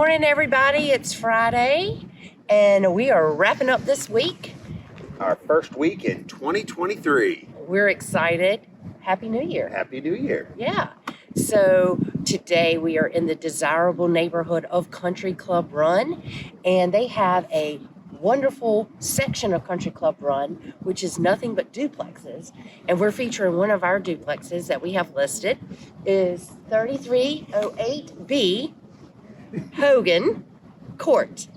morning, everybody. It's Friday, and we are wrapping up this week. Our first week in 2023. We're excited. Happy New Year. Happy New Year. Yeah. So today we are in the desirable neighborhood of Country Club Run, and they have a wonderful section of Country Club Run, which is nothing but duplexes. And we're featuring one of our duplexes that we have listed is 3308B Hogan Court.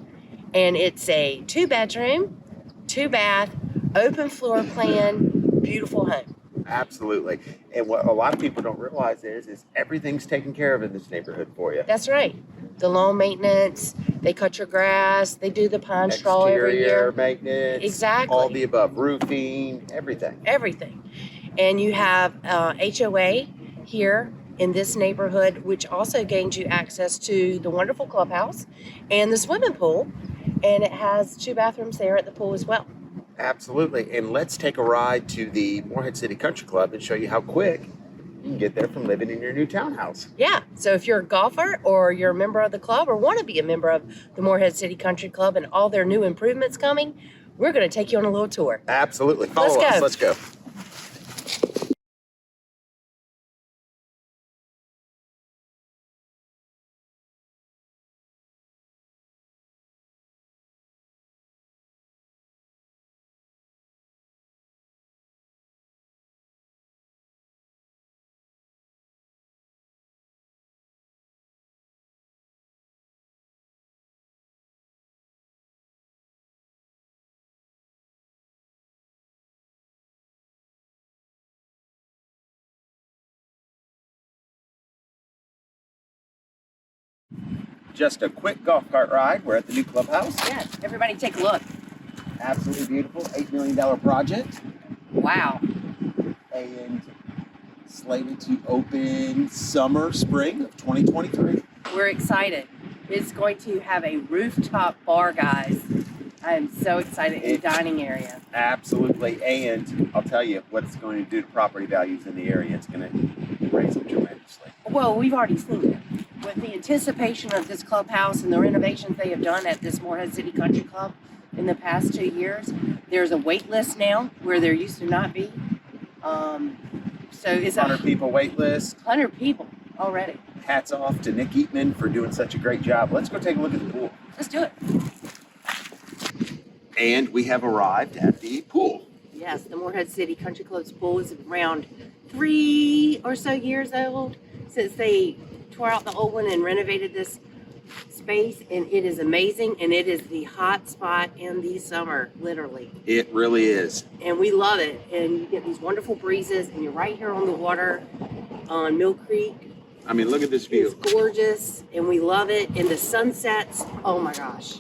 And it's a 2-bedroom, 2-bath, open floor plan, beautiful home. Absolutely. And what a lot of people don't realize is everything's taken care of in this neighborhood for you. That's right. The lawn maintenance, they cut your grass, they do the pine straw every year. Exterior maintenance. Exactly. All the above. Roofing, everything. Everything. And you have HOA here in this neighborhood, which also gains you access to the wonderful clubhouse and the swimming pool. And it has 2 bathrooms there at the pool as well. Absolutely. And let's take a ride to the Morehead City Country Club and show you how quick you can get there from living in your new townhouse. Yeah. So if you're a golfer or you're a member of the club or want to be a member of the Morehead City Country Club and all their new improvements coming, we're going to take you on a little tour. Absolutely. Follow us. Let's go. Just a quick golf cart ride. We're at the new clubhouse. Yes. Everybody take a look. Absolutely beautiful. $8 million project. Wow. And slated to open spring of 2023. We're excited. It's going to have a rooftop bar, guys. I am so excited. And dining area. Absolutely. And I'll tell you what it's going to do to property values in the area. It's going to raise them tremendously. Well, we've already seen it. With the anticipation of this clubhouse and the renovations they have done at this Morehead City Country Club in the past 2 years, there's a wait list now where there used to not be. So it's 100 people wait list. 100 people already. Hats off to Nick Eatman for doing such a great job. Let's go take a look at the pool. Let's do it. And we have arrived at the pool. Yes, the Morehead City Country Club's pool is around 3 or so years old since they tore out the old one and renovated this space, and it is amazing, and it is the hot spot in the summer, literally. It really is. And we love it, and you get these wonderful breezes, and you're right here on the water on Mill Creek. I mean, look at this view. It's gorgeous, and we love it, and the sunsets, oh my gosh.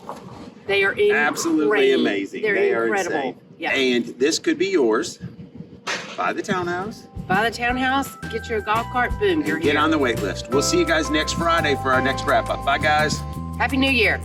They are incredible. Absolutely amazing. They're they incredible. Are insane. Yeah. And this could be yours. Buy the townhouse. Buy the townhouse, get your golf cart, boom, you're Get here. on the wait list. We'll see you guys next Friday for our next wrap up. Bye, guys. Happy New Year.